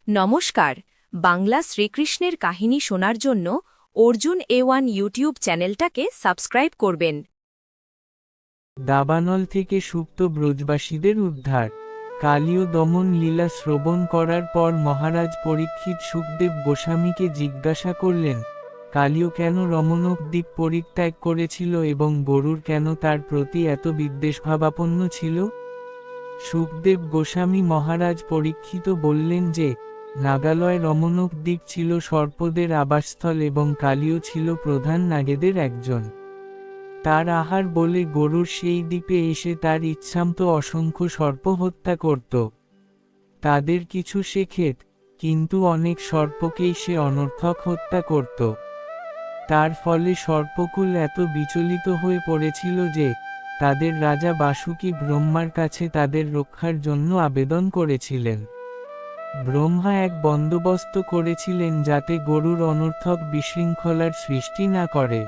নমস্কার, বাংলা শ্রীকৃষ্ণের কাহিনী শোনার জন্য অর্জুন A1 ইউটিউব চ্যানেলটাকে সাবস্ক্রাইব করবেন। দাবানল থেকে সুপ্ত ব্রজবাসীদের উদ্ধার। কালীয় দমন লীলা শ্রবণ করার পর মহারাজ পরীক্ষিত সুখদেব গোস্বামীকে জিজ্ঞাসা করলেন, কালীয় কেন রমণক দ্বীপ পরিত্যাগ করেছিল এবং গরুর কেন তার প্রতি এত বিদ্বেষভাবাপন্ন ছিল। সুখদেব গোস্বামী মহারাজ পরীক্ষিত বললেন যে, নাগালয় রমণক দ্বীপ ছিল সর্পদের আবাসস্থল এবং কালীয় ছিল প্রধান নাগেদের একজন। তার আহার বলে গরুর সেই দ্বীপে এসে তার ইচ্ছামতো অসংখ্য সর্প হত্যা করত। তাদের কিছু সে খেত, কিন্তু অনেক সর্পকেই সে অনর্থক হত্যা করত। তার ফলে সর্পকুল এত বিচলিত হয়ে পড়েছিল যে, তাদের রাজা বাসুকি ব্রহ্মার কাছে তাদের রক্ষার জন্য আবেদন করেছিলেন। ব্রহ্মা এক বন্দোবস্ত করেছিলেন যাতে গরুর অনর্থক বিশৃঙ্খলার সৃষ্টি না করে।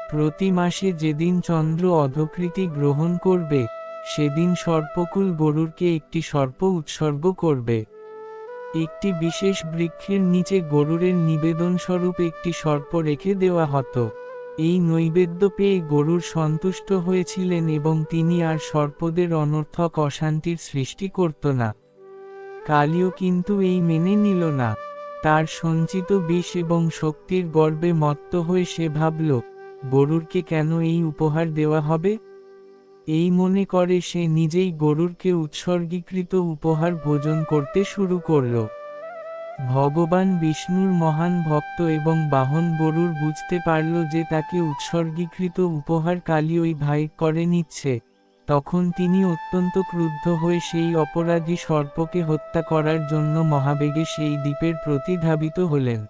প্রতি মাসে যেদিন চন্দ্র অধকৃতি গ্রহণ করবে, সেদিন সর্পকুল গরুরকে একটি সর্প উৎসর্গ করবে। একটি বিশেষ বৃক্ষের নিচে গরুরের নিবেদনস্বরূপ একটি সর্প রেখে দেওয়া হতো। এই নৈবেদ্য পেয়ে গরুর সন্তুষ্ট হয়েছিলেন এবং তিনি আর সর্পদের অনর্থক অশান্তির সৃষ্টি করত না। কালীও কিন্তু এই মেনে নিল না। তার সঞ্চিত বিষ এবং শক্তির গর্বে মত্ত হয়ে সে ভাবল, গরুরকে কেন এই উপহার দেওয়া হবে। এই মনে করে সে নিজেই গরুরকে উৎসর্গীকৃত উপহার ভোজন করতে শুরু করল। ভগবান বিষ্ণুর মহান ভক্ত এবং বাহন গরুর বুঝতে পারল যে তাকে উৎসর্গীকৃত উপহার কালীই ভাই করে নিচ্ছে। তখন তিনি অত্যন্ত ক্রুদ্ধ হয়ে সেই অপরাধী সর্পকে হত্যা করার জন্য মহাবেগে সেই দ্বীপের প্রতি ধাবিত হলেন।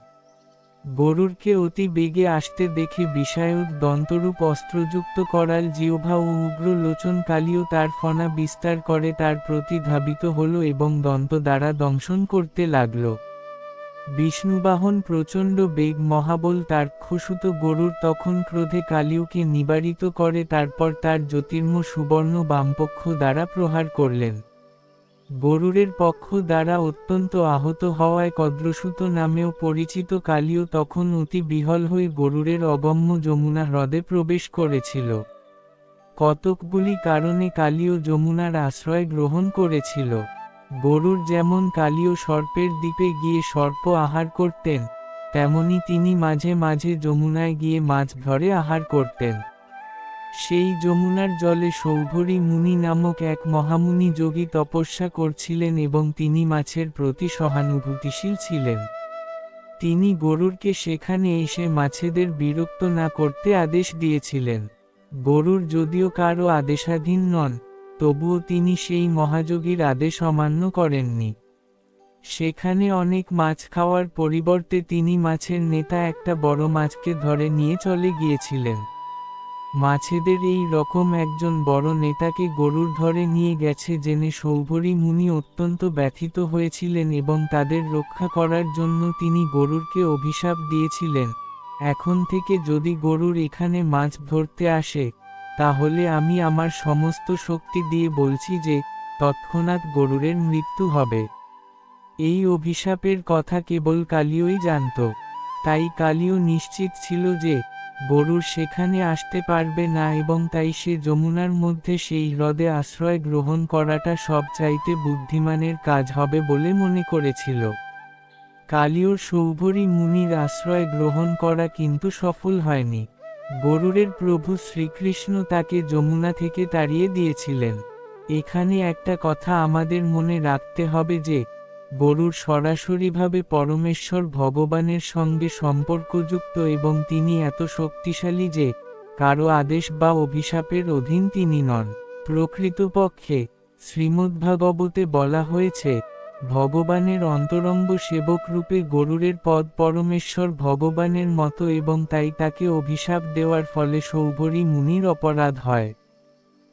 গরুরকে অতি বেগে আসতে দেখে বিষায়ুর দন্তরূপ অস্ত্রযুক্ত করাল জিহ্বা ও উগ্র লোচন কালীও তার ফণা বিস্তার করে তার প্রতি ধাবিত হল এবং দন্ত দ্বারা দংশন করতে লাগল। বিষ্ণুবাহন প্রচণ্ড বেগ মহাবল তার্ক্ষসুত গরুর তখন ক্রোধে কালীকে নিবারিত করে, তারপর তার জ্যোতির্ম সুবর্ণ বামপক্ষ দ্বারা প্রহার করলেন। গরুরের পক্ষ দ্বারা অত্যন্ত আহত হওয়ায় কদ্রসুত নামেও পরিচিত কালীও তখন অতি বিহ্বল হয়ে গরুরের অগম্য যমুনা হ্রদে প্রবেশ করেছিল। কতকগুলি কারণে কালীও যমুনার আশ্রয় গ্রহণ করেছিল। গরুর যেমন কালীয় সর্পের দ্বীপে গিয়ে সর্প আহার করতেন, তেমনি তিনি মাঝে মাঝে যমুনায় গিয়ে মাছ ধরে আহার করতেন। সেই যমুনার জলে সৌভরী মুনি নামক এক মহামুনি যোগী তপস্যা করছিলেন এবং তিনি মাছের প্রতি সহানুভূতিশীল ছিলেন। তিনি গরুরকে সেখানে এসে মাছেদের বিরক্ত না করতে আদেশ দিয়েছিলেন। গরুর যদিও কারও আদেশাধীন নন, তবুও তিনি সেই মহাযোগীর আদেশ অমান্য করেননি। সেখানে অনেক মাছ খাওয়ার পরিবর্তে তিনি মাছের নেতা একটা বড় মাছকে ধরে নিয়ে চলে গিয়েছিলেন। মাছেদের এই রকম একজন বড় নেতাকে গরুর ধরে নিয়ে গেছে জেনে সৌভরী মুনি অত্যন্ত ব্যথিত হয়েছিলেন এবং তাদের রক্ষা করার জন্য তিনি গরুরকে অভিশাপ দিয়েছিলেন, এখন থেকে যদি গরুর এখানে মাছ ধরতে আসে, তাহলে আমি আমার সমস্ত শক্তি দিয়ে বলছি যে তৎক্ষণাৎ গরুরের মৃত্যু হবে। এই অভিশাপের কথা কেবল কালীই জানত। তাই কালীও নিশ্চিত ছিল যে গরুর সেখানে আসতে পারবে না এবং তাই সে যমুনার মধ্যে সেই হ্রদে আশ্রয় গ্রহণ করাটা সবচাইতে বুদ্ধিমানের কাজ হবে বলে মনে করেছিল। কালীয়র সৌভরী মুনির আশ্রয় গ্রহণ করা কিন্তু সফল হয়নি। গরুরের প্রভু শ্রীকৃষ্ণ তাকে যমুনা থেকে তাড়িয়ে দিয়েছিলেন। এখানে একটা কথা আমাদের মনে রাখতে হবে যে, গরুর সরাসরিভাবে পরমেশ্বর ভগবানের সঙ্গে সম্পর্কযুক্ত এবং তিনি এত শক্তিশালী যে কারো আদেশ বা অভিশাপের অধীন তিনি নন। প্রকৃতপক্ষে শ্রীমদ্ভাগবতে বলা হয়েছে, ভগবানের অন্তরঙ্গ সেবক রূপে গরুরের পদ পরমেশ্বর ভগবানের মতো এবং তাই তাকে অভিশাপ দেওয়ার ফলে সৌভরী মুনির অপরাধ হয়।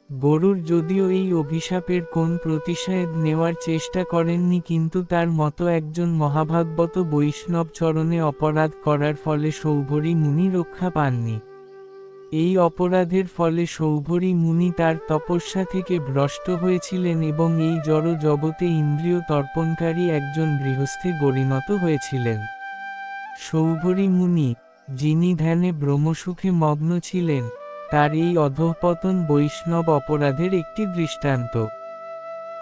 গরুর যদিও এই অভিশাপের কোন প্রতিষেধ নেওয়ার চেষ্টা করেননি, কিন্তু তার মতো একজন মহাভাগবত বৈষ্ণব চরণে অপরাধ করার ফলে সৌভরী মুনি রক্ষা পাননি। এই অপরাধের ফলে সৌভরী মুনি তার তপস্যা থেকে ভ্রষ্ট হয়েছিলেন এবং এই জড় জগতে ইন্দ্রিয় তর্পণকারী একজন গৃহস্থে পরিণত হয়েছিলেন। সৌভরী মুনি, যিনি ধ্যানে ব্রহ্মসুখে মগ্ন ছিলেন, তার এই অধঃপতন বৈষ্ণব অপরাধের একটি দৃষ্টান্ত।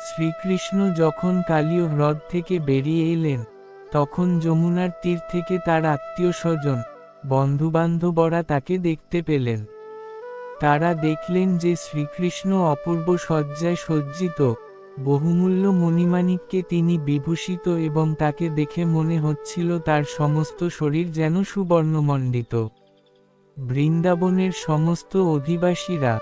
শ্রীকৃষ্ণ যখন কালীয় হ্রদ থেকে বেরিয়ে এলেন, তখন যমুনার তীর থেকে তার আত্মীয় স্বজন, বন্ধুবান্ধবরা তাকে দেখতে পেলেন। তারা দেখলেন যে শ্রীকৃষ্ণ অপূর্ব সজ্জায় সজ্জিত, বহুমূল্য মণিমাণিক্যে তিনি বিভূষিত এবং তাকে দেখে মনে হচ্ছিল তার সমস্ত শরীর যেন সুবর্ণমণ্ডিত। বৃন্দাবনের সমস্ত অধিবাসীরা,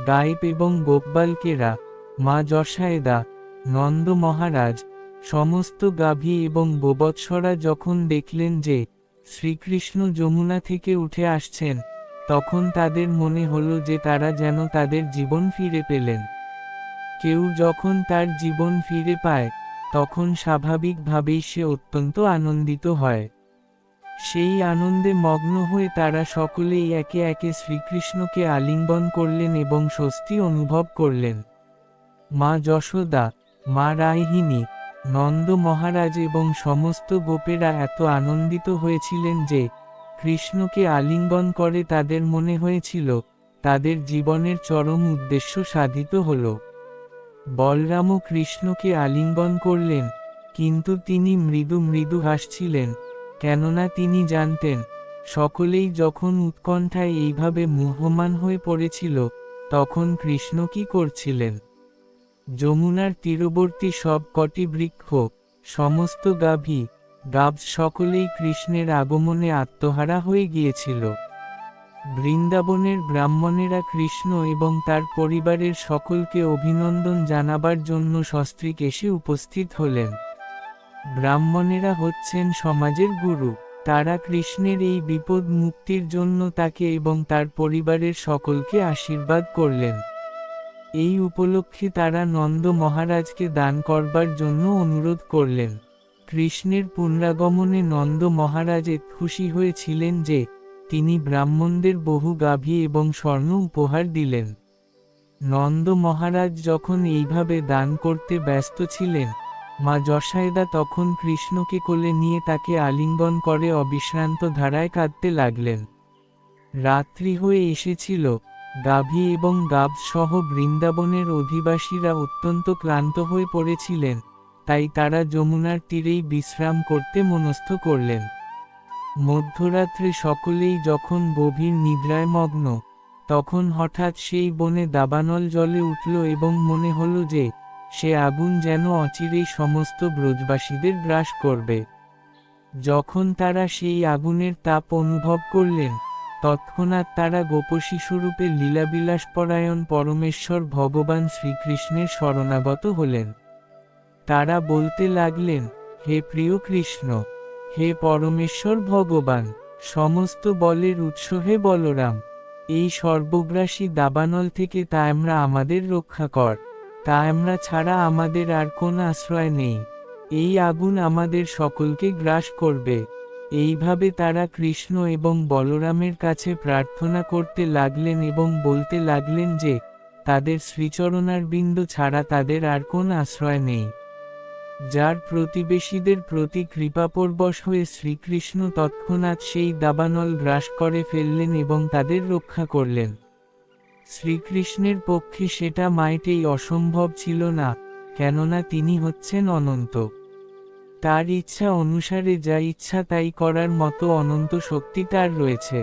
গায়েব এবং গোপবালকেরা, মা যশোদা, নন্দ মহারাজ, সমস্ত গাভী এবং গোবৎসরা যখন দেখলেন যে শ্রীকৃষ্ণ যমুনা থেকে উঠে আসছেন, তখন তাদের মনে হলো যে তারা যেন তাদের জীবন ফিরে পেলেন। কেউ যখন তার জীবন ফিরে পায়, তখন স্বাভাবিকভাবেই সে অত্যন্ত আনন্দিত হয়। সেই আনন্দে মগ্ন হয়ে তারা সকলেই একে একে শ্রীকৃষ্ণকে আলিঙ্গন করলেন এবং স্বস্তি অনুভব করলেন। মা যশোদা, মা রাইহিনী, নন্দ মহারাজ এবং সমস্ত গোপেরা এত আনন্দিত হয়েছিলেন যে কৃষ্ণকে আলিঙ্গন করে তাদের মনে হয়েছিল তাদের জীবনের চরম উদ্দেশ্য সাধিত হল। বলরামও কৃষ্ণকে আলিঙ্গন করলেন, কিন্তু তিনি মৃদু মৃদু হাসছিলেন, কেননা তিনি জানতেন সকলেই যখন উৎকণ্ঠায় এইভাবে মুহ্যমান হয়ে পড়েছিল, তখন কৃষ্ণ কি করছিলেন। যমুনার তীরবর্তী সব কটি বৃক্ষ, সমস্ত গাভী, গাব সকলেই কৃষ্ণের আগমনে আত্মহারা হয়ে গিয়েছিল। বৃন্দাবনের ব্রাহ্মণেরা কৃষ্ণ এবং তার পরিবারের সকলকে অভিনন্দন জানাবার জন্য সস্ত্রীক এসে উপস্থিত হলেন। ব্রাহ্মণেরা হচ্ছেন সমাজের গুরু। তারা কৃষ্ণের এই বিপদ মুক্তির জন্য তাকে এবং তার পরিবারের সকলকে আশীর্বাদ করলেন। এই উপলক্ষে তারা নন্দ মহারাজকে দান করবার জন্য অনুরোধ করলেন। কৃষ্ণের পুনরাগমনে নন্দ মহারাজ এত খুশি হয়েছিলেন যে তিনি ব্রাহ্মণদের বহু গাভী এবং স্বর্ণ উপহার দিলেন। নন্দ মহারাজ যখন এইভাবে দান করতে ব্যস্ত ছিলেন, মা যশোদা তখন কৃষ্ণকে কোলে নিয়ে তাকে আলিঙ্গন করে অবিশ্রান্ত ধারায় কাঁদতে লাগলেন। রাত্রি হয়ে এসেছিল, গাভী এবং গাব সহ বৃন্দাবনের অধিবাসীরা অত্যন্ত ক্লান্ত হয়ে পড়েছিলেন, তাই তারা যমুনার তীরেই বিশ্রাম করতে মনস্থ করলেন। মধ্যরাত্রে সকলেই যখন গভীর নিদ্রায় মগ্ন, তখন হঠাৎ সেই বনে দাবানল জ্বলে উঠল এবং মনে হল যে সে আগুন যেন অচিরেই সমস্ত ব্রজবাসীদের গ্রাস করবে। যখন তারা সেই আগুনের তাপ অনুভব করলেন, তৎক্ষণাৎ তারা গোপশিশুরূপে লীলাবিলাসপরায়ণ পরমেশ্বর ভগবান শ্রীকৃষ্ণের শরণাগত হলেন। তারা বলতে লাগলেন, হে প্রিয় কৃষ্ণ, হে পরমেশ্বর ভগবান, সমস্ত বলের উৎস হে বলরাম, এই সর্বগ্রাসী দাবানল থেকে তা আমরা আমাদের রক্ষা কর, তা আমরা ছাড়া আমাদের আর কোন আশ্রয় নেই, এই আগুন আমাদের সকলকে গ্রাস করবে। এইভাবে তারা কৃষ্ণ এবং বলরামের কাছে প্রার্থনা করতে লাগলেন এবং বলতে লাগলেন যে তাদের শ্রীচরণারবিন্দ ছাড়া তাদের আর কোন আশ্রয় নেই। যার প্রতিবেশীদের প্রতি কৃপাপরবশ হয়ে শ্রীকৃষ্ণ তৎক্ষণাৎ সেই দাবানল গ্রাস করে ফেললেন এবং তাদের রক্ষা করলেন। শ্রীকৃষ্ণের পক্ষে সেটা মাইটেই অসম্ভব ছিল না, কেননা তিনি হচ্ছেন অনন্ত। তার ইচ্ছা অনুসারে যা ইচ্ছা তাই করার মতো অনন্ত শক্তি তার রয়েছে।